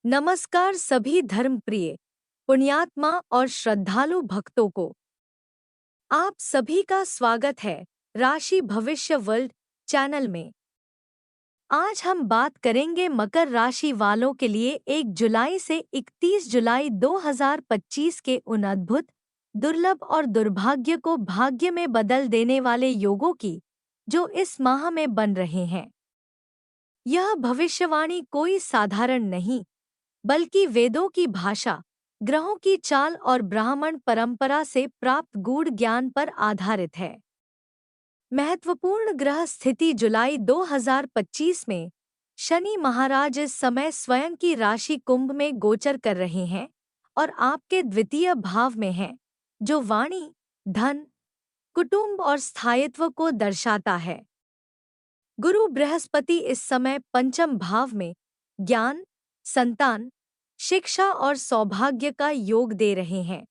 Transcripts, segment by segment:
नमस्कार सभी धर्मप्रिय पुण्यात्मा और श्रद्धालु भक्तों को। आप सभी का स्वागत है राशि भविष्य वर्ल्ड चैनल में। आज हम बात करेंगे मकर राशि वालों के लिए 1 जुलाई से 31 जुलाई 2025 के उन अद्भुत, दुर्लभ और दुर्भाग्य को भाग्य में बदल देने वाले योगों की, जो इस माह में बन रहे हैं। यह भविष्यवाणी कोई साधारण नहीं, बल्कि वेदों की भाषा, ग्रहों की चाल और ब्राह्मण परंपरा से प्राप्त गूढ़ ज्ञान पर आधारित है। महत्वपूर्ण ग्रह स्थिति जुलाई 2025 में शनि महाराज इस समय स्वयं की राशि कुंभ में गोचर कर रहे हैं और आपके द्वितीय भाव में हैं, जो वाणी, धन, कुटुंब और स्थायित्व को दर्शाता है। गुरु बृहस्पति इस समय पंचम भाव में ज्ञान, संतान, शिक्षा और सौभाग्य का योग दे रहे हैं।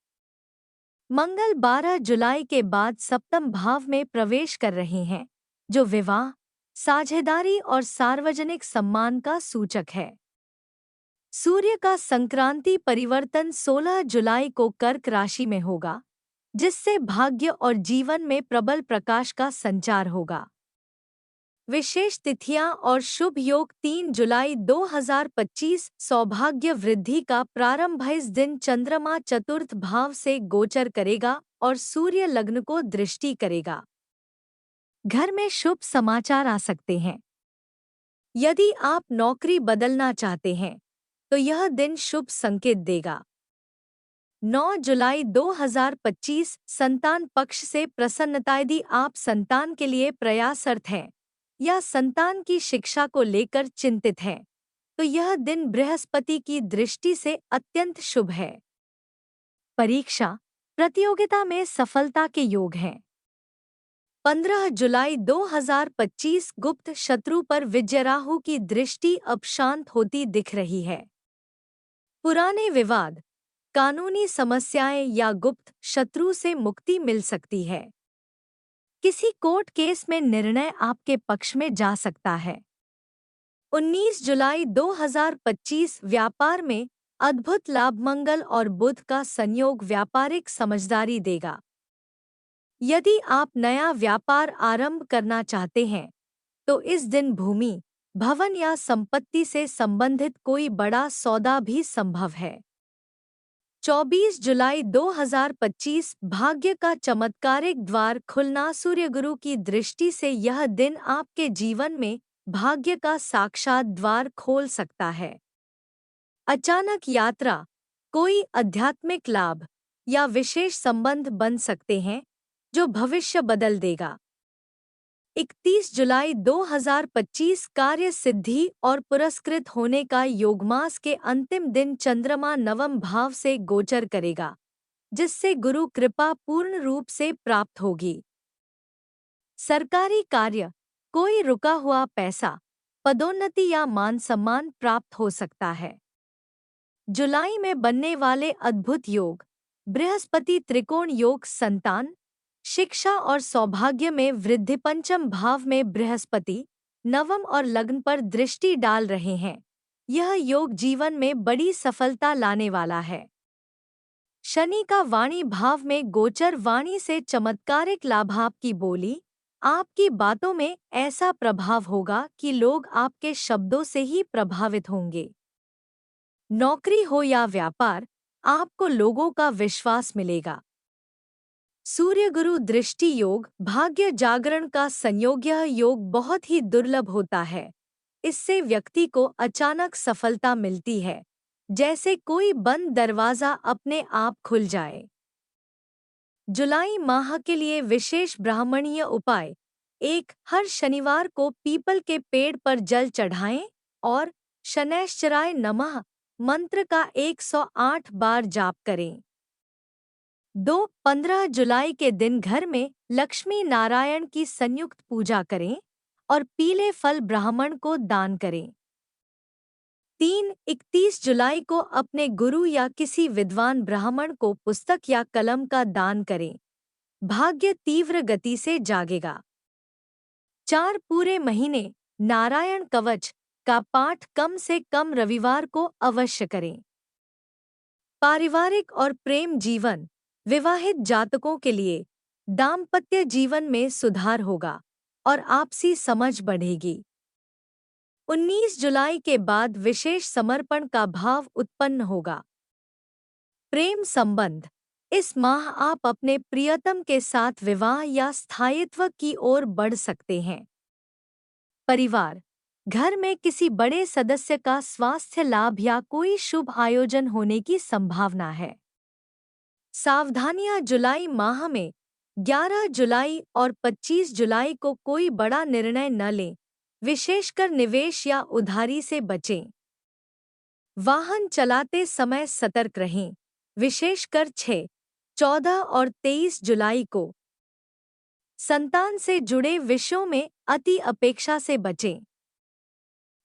मंगल 12 जुलाई के बाद सप्तम भाव में प्रवेश कर रहे हैं, जो विवाह, साझेदारी और सार्वजनिक सम्मान का सूचक है। सूर्य का संक्रांति परिवर्तन 16 जुलाई को कर्क राशि में होगा, जिससे भाग्य और जीवन में प्रबल प्रकाश का संचार होगा। विशेष तिथियां और शुभ योग 3 जुलाई 2025 सौभाग्य वृद्धि का प्रारंभ। इस दिन चंद्रमा चतुर्थ भाव से गोचर करेगा और सूर्य लग्न को दृष्टि करेगा। घर में शुभ समाचार आ सकते हैं। यदि आप नौकरी बदलना चाहते हैं, तो यह दिन शुभ संकेत देगा। 9 जुलाई 2025 संतान पक्ष से प्रसन्नता। यदि आप संतान के लिए प्रयासरत हैं या संतान की शिक्षा को लेकर चिंतित हैं, तो यह दिन बृहस्पति की दृष्टि से अत्यंत शुभ है। परीक्षा, प्रतियोगिता में सफलता के योग हैं। 15 जुलाई 2025 गुप्त शत्रु पर विजय। राहु की दृष्टि अब शांत होती दिख रही है। पुराने विवाद, कानूनी समस्याएं या गुप्त शत्रु से मुक्ति मिल सकती है। किसी कोर्ट केस में निर्णय आपके पक्ष में जा सकता है। 19 जुलाई 2025 व्यापार में अद्भुत लाभ। मंगल और बुध का संयोग व्यापारिक समझदारी देगा। यदि आप नया व्यापार आरंभ करना चाहते हैं, तो इस दिन भूमि, भवन या संपत्ति से संबंधित कोई बड़ा सौदा भी संभव है। 24 जुलाई 2025 भाग्य का चमत्कारिक द्वार खुलना। सूर्य गुरु की दृष्टि से यह दिन आपके जीवन में भाग्य का साक्षात द्वार खोल सकता है। अचानक यात्रा, कोई आध्यात्मिक लाभ या विशेष संबंध बन सकते हैं, जो भविष्य बदल देगा। 31 जुलाई 2025 कार्य सिद्धि और पुरस्कृत होने का योग। मास के अंतिम दिन चंद्रमा नवम भाव से गोचर करेगा, जिससे गुरु कृपा पूर्ण रूप से प्राप्त होगी। सरकारी कार्य, कोई रुका हुआ पैसा, पदोन्नति या मान सम्मान प्राप्त हो सकता है। जुलाई में बनने वाले अद्भुत योग, बृहस्पति त्रिकोण योग। संतान, शिक्षा और सौभाग्य में वृद्धि। पंचम भाव में बृहस्पति नवम और लग्न पर दृष्टि डाल रहे हैं। यह योग जीवन में बड़ी सफलता लाने वाला है। शनि का वाणी भाव में गोचर। वाणी से चमत्कारिक लाभ। आपकी बोली, आपकी बातों में ऐसा प्रभाव होगा कि लोग आपके शब्दों से ही प्रभावित होंगे। नौकरी हो या व्यापार, आपको लोगों का विश्वास मिलेगा। सूर्य गुरु दृष्टि योग, भाग्य जागरण का संयोग। यह योग बहुत ही दुर्लभ होता है। इससे व्यक्ति को अचानक सफलता मिलती है, जैसे कोई बंद दरवाजा अपने आप खुल जाए। जुलाई माह के लिए विशेष ब्राह्मणीय उपाय। 1. हर शनिवार को पीपल के पेड़ पर जल चढ़ाएं और शनैश्चराय नमः मंत्र का 108 बार जाप करें। 2. 15 जुलाई के दिन घर में लक्ष्मी नारायण की संयुक्त पूजा करें और पीले फल ब्राह्मण को दान करें। 3. 31 जुलाई को अपने गुरु या किसी विद्वान ब्राह्मण को पुस्तक या कलम का दान करें। भाग्य तीव्र गति से जागेगा। 4. पूरे महीने नारायण कवच, का पाठ कम से कम रविवार को अवश्य करें। पारिवारिक और प्रेम जीवन। विवाहित जातकों के लिए दाम्पत्य जीवन में सुधार होगा और आपसी समझ बढ़ेगी। 19 जुलाई के बाद विशेष समर्पण का भाव उत्पन्न होगा। प्रेम संबंध। इस माह आप अपने प्रियतम के साथ विवाह या स्थायित्व की ओर बढ़ सकते हैं। परिवार। घर में किसी बड़े सदस्य का स्वास्थ्य लाभ या कोई शुभ आयोजन होने की संभावना है। सावधानियां। जुलाई माह में 11 जुलाई और 25 जुलाई को कोई बड़ा निर्णय न लें, विशेषकर निवेश या उधारी से बचें। वाहन चलाते समय सतर्क रहें, विशेषकर 6, 14 और 23 जुलाई को। संतान से जुड़े विषयों में अति अपेक्षा से बचें।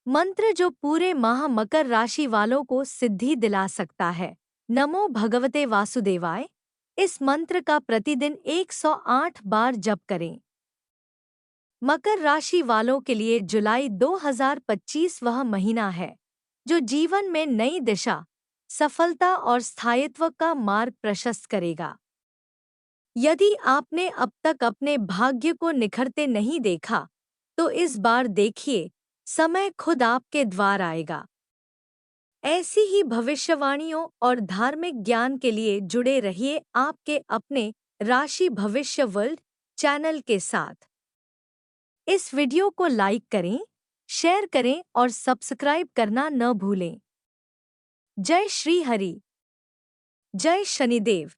मंत्र जो पूरे माह मकर राशि वालों को सिद्धि दिला सकता है। नमो भगवते वासुदेवाय। इस मंत्र का प्रतिदिन 108 बार जप करें। मकर राशि वालों के लिए जुलाई 2025 वह महीना है जो जीवन में नई दिशा, सफलता और स्थायित्व का मार्ग प्रशस्त करेगा। यदि आपने अब तक अपने भाग्य को निखरते नहीं देखा, तो इस बार देखिए, समय खुद आपके द्वार आएगा। ऐसी ही भविष्यवाणियों और धार्मिक ज्ञान के लिए जुड़े रहिए आपके अपने राशि भविष्य वर्ल्ड चैनल के साथ। इस वीडियो को लाइक करें, शेयर करें और सब्सक्राइब करना न भूलें। जय श्री हरि। जय शनिदेव।